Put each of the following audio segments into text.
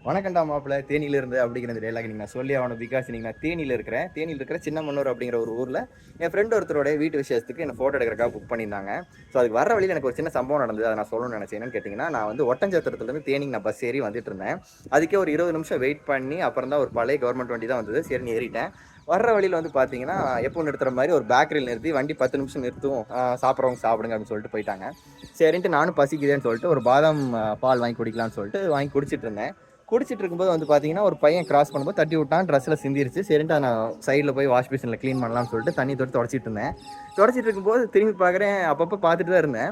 வணக்கம்டா மாப்பிள்ள தேனியில இருந்து அப்படிங்கிற இந்த டைலாக் நான் சொல்லி ஆகணும். பிகாஸ் இன்னைக்கு நான் தேனியில் இருக்கிற சின்னமன்னூர் அப்படிங்கிற ஒரு ஊரில் என் ஃப்ரெண்ட் ஒருத்தரோட வீட்டு விசேஷத்துக்கு என்ன ஃபோட்டோ எடுக்கிறக்காக புக் பண்ணியிருந்தாங்க. ஸோ அதுக்கு வர வழியில் எனக்கு ஒரு சின்ன சம்பவம் நடந்தது. அதை நான் சொல்லணும்னு நினச்சேன். என்னன்னு கேட்டிங்கன்னா, நான் வந்து ஒட்டஞ்சத்திரத்துலேருந்து தேனிக்கு நான் பஸ் ஏறி வந்துட்டு இருந்தேன். அதுக்கே ஒரு 20 நிமிஷம் வெயிட் பண்ணி அப்புறம் தான் ஒரு பழைய கவர்மெண்ட் வண்டி தான் வந்தது. சரின்னு ஏறிட்டேன். வர்ற வழியில் வந்து பார்த்தீங்கன்னா, எப்போ நிறுத்துற மாதிரி ஒரு பேக்கரியில் நிறுத்தி வண்டி 10 நிமிஷம் நிறுத்தும், சாப்பிட்றவங்க சாப்பிடுங்க அப்படின்னு சொல்லிட்டு போயிட்டாங்க. சரின்ட்டு நானும் பசிக்குதேன்னு சொல்லிட்டு ஒரு பாதாம் பால் வாங்கி குடிக்கலாம்னு சொல்லிட்டு வாங்கி குடிச்சிட்டு இருந்தேன். குடிச்சிட்டு இருக்கும்போது வந்து பார்த்தீங்கன்னா, ஒரு பையன் கிராஸ் பண்ணும்போது தட்டி விட்டான். ட்ரெஸ்ஸில் சிந்திருச்சு. சரின்ட்டு நான் சைடில் போய் வாஷ் பேசினில் க்ளீன் பண்ணலாம்னு சொல்லிட்டு தண்ணி தொட்டு தொடச்சிட்டு இருந்தேன். தொடச்சிட்டு இருக்கும்போது திரும்பி பார்க்குறேன். அப்பப்போ பார்த்துட்டு தான் இருந்தேன்.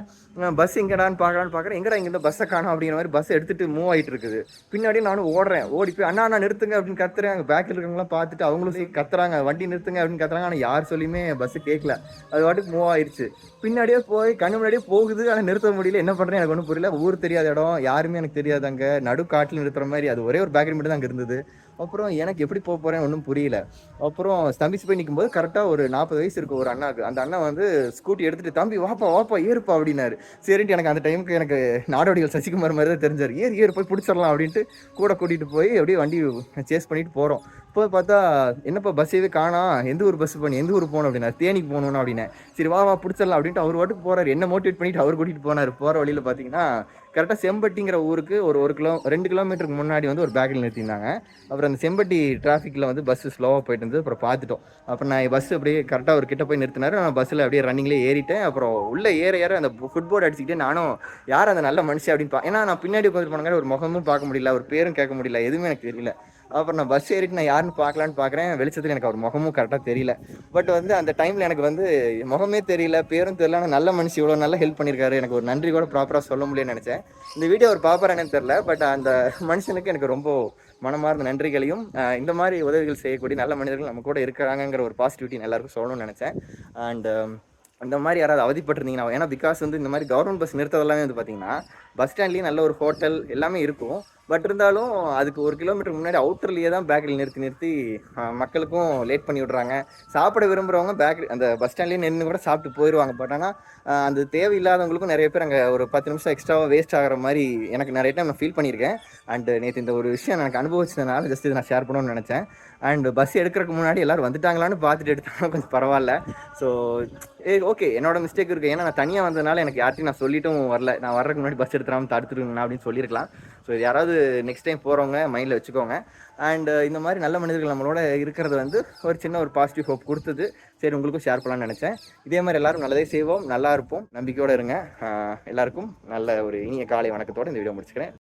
பஸ் எங்கடான்னு பார்க்குறேன். எங்கடா இங்கேருந்து பஸ்ஸை காணோம் அப்படிங்கிற மாதிரி பஸ் எடுத்துகிட்டு மூவ் ஆகிட்டு இருக்குது. பின்னாடியே நானும் ஓடுறேன். ஓடி போய் அண்ணா அண்ணா நிறுத்துங்க அப்படின்னு கத்துறேன். அங்கே பேக்கில் இருக்கவங்களாம் பார்த்துட்டு அவங்களும் சரி கத்துறாங்க, வண்டி நிறுத்துங்க அப்படின்னு கத்துறாங்க. ஆனால் யார் சொல்லியுமே பஸ்ஸு கேட்கல. அது வாட்டுக்கு மூவ் ஆயிடுச்சு. பின்னாடியே போய் கண்ணு முன்னாடியே போகுது. ஆனால் நிறுத்த முடியல. என்ன பண்ணுறேன் எனக்கு ஒன்றும் புரியல. ஊர் தெரியாத இடம், யாருமே எனக்கு தெரியாது. அங்கே நடு காட்டில் நிறுத்துற மாதிரி அது ஒரே ஒரு பேக்கரி மட்டும் தான் அங்கே இருந்தது. அப்புறம் எனக்கு எப்படி போக போகிறேன்னு ஒன்றும் புரியல. அப்புறம் ஸ்தம்பிச்சு போய் நிற்கும்போது கரெக்டாக ஒரு 40 வயசு இருக்கும் ஒரு அண்ணாவுக்கு. அந்த அண்ணா வந்து ஸ்கூட்டி எடுத்துகிட்டு தம்பி வாப்பா வாப்பா ஏறுப்பா அப்படின்னாரு. சரின்ட்டு எனக்கு அந்த டைமுக்கு எனக்கு நாடோடிகள் சசிகுமார் மாதிரி தான் தெரிஞ்சார். ஏறு போய் பிடிச்சிடலாம் அப்படின்ட்டு கூட கூட்டிகிட்டு போய் அப்படியே வண்டி சேஸ் பண்ணிட்டு போகிறோம். போய் பார்த்தா என்னப்பா பஸ்ஸேவே காணோம், எந்த ஊர் பஸ் பண்ணி எந்த ஊர் போகணும் அப்படின்னா தேனிக்கு போகணும் அப்படின்னேன். சரி வா பிடிச்சிடலாம் அப்படின்ட்டு அவர் வாட்டுக்கு போகிறார். என்ன மோட்டிவேட் பண்ணிட்டு அவர் கூட்டிகிட்டு போனார். போகிற வழியில் பார்த்தீங்கன்னா கரெக்டாக செம்பட்டிங்கிற ஊருக்கு ஒரு 2 கிலோமீட்டருக்கு முன்னாடி வந்து ஒரு பேக்கில் நிறுத்தியிருந்தாங்க. அப்புறம் அந்த செம்பட்டி டிராஃபிக்கில் வந்து பஸ்ஸு ஸ்லோவாக போயிட்டு இருந்தது. அப்புறம் பார்த்துட்டோம். அப்புறம் நான் பஸ் அப்படியே கரெக்டாக ஒரு கிட்ட போய் நிறுத்தினாரு. நான் பஸ்ஸில் அப்படியே ரன்னிங்லேயே ஏறிட்டேன். அப்புறம் உள்ளே ஏற அந்த ஃபுட்போர்டு அடிச்சுக்கிட்டே நானும் யார் அந்த நல்ல மனுஷன் அப்படின்னு ஏன்னா நான் பின்னாடி உட்காந்து போனாங்க. ஒரு முகமும் பார்க்க முடியல, ஒரு பேரும் கேட்க முடியல, எதுவுமே எனக்கு தெரியல. அப்புறம் நான் பஸ் ஏறிட்டு நான் யாருன்னு பார்க்கலான்னு பார்க்குறேன். வெளிச்சத்தில் எனக்கு அவர் முகமும் கரெக்டாக தெரியல. பட் வந்து அந்த டைமில் எனக்கு வந்து முகமே தெரியல, பேரும் தெரியல. ஆனால் நல்ல மனுஷன் இவ்வளோ நல்லா ஹெல்ப் பண்ணியிருக்காரு. எனக்கு ஒரு நன்றி கூட ப்ராப்பராக சொல்ல முடியும்னு நினச்சேன். இந்த வீடியோ ஒரு பாப்பரா என்னன்னு தெரியல. பட் அந்த மனுஷனுக்கு எனக்கு ரொம்ப மனமார்ந்த நன்றிகளையும் இந்த மாதிரி உதவிகள் செய்யக்கூடிய நல்ல மனிதர்கள் நம்ம கூட இருக்கிறாங்கிற ஒரு பாசிட்டிவிட்டி எல்லாருக்கும் சொல்லணும்னு நினச்சேன். அண்ட் இந்த மாதிரி யாராவது அவதிப்பட்டிருந்தீங்கன்னா, ஏன்னா பிகாஸ் வந்து இந்த மாதிரி கவர்மெண்ட் பஸ் நிறுத்ததெல்லாமே வந்து பார்த்தீங்கன்னா பஸ் ஸ்டாண்ட்லேயும் நல்ல ஒரு ஹோட்டல் எல்லாமே இருக்கும். பட் இருந்தாலும் அதுக்கு 1 கிலோமீட்டர் முன்னாடி அவுட்டர்லேயே தான் பேக்கரியில் நிறுத்தி மக்களுக்கும் லேட் பண்ணி விட்றாங்க. சாப்பிட விரும்புகிறவங்க பேக்கரி அந்த பஸ் ஸ்டாண்ட்லேயே நின்று கூட சாப்பிட்டு போயிடுவாங்க. பட் ஆனால் அந்த தேவையில்லாதவங்களுக்கும் நிறைய பேர் அங்கே ஒரு 10 நிமிஷம் எக்ஸ்ட்ராவாக வேஸ்ட் ஆகிற மாதிரி எனக்கு நிறைய டைம் நான் ஃபீல் பண்ணியிருக்கேன். அண்டு நேற்று இந்த ஒரு விஷயம் எனக்கு அனுபவிச்சதுனால ஜஸ்ட் இதை நான் ஷேர் பண்ணணும்னு நினச்சேன். அண்ட் பஸ் எடுக்கிறதுக்கு முன்னாடி எல்லோரும் வந்துட்டாங்களான்னு பார்த்துட்டு எடுத்தாலும் கொஞ்சம் பரவாயில்ல. ஸோ ஓகே, என்னோட மிஸ்டேக் இருக்குது. ஏன்னா நான் தனியாக வந்ததுனால எனக்கு யார்ட்டையும் நான் சொல்லிட்டும் வரல. நான் வர்றதுக்கு முன்னாடி பஸ் எடுத்துடாமல் தடுத்துருங்கண்ணா அப்படின்னு சொல்லியிருக்கலாம். ஸோ இது யாராவது நெக்ஸ்ட் டைம் போகிறவங்க மைண்டில் வச்சுக்கோங்க. அண்ட் இந்த மாதிரி நல்ல மனிதர்கள் நம்மளோட இருக்கிறது வந்து ஒரு சின்ன ஒரு பாசிட்டிவ் ஹோப் கொடுத்தது. சரி, உங்களுக்கும் ஷேர் பண்ணலான்னு நினச்சேன். இதே மாதிரி எல்லோரும் நல்லதே செய்வோம், நல்லா இருப்போம், நம்பிக்கையோடு இருங்க. எல்லாருக்கும் நல்ல ஒரு இனிய காலை வணக்கத்தோடு இந்த வீடியோ முடிச்சுக்கிறேன்.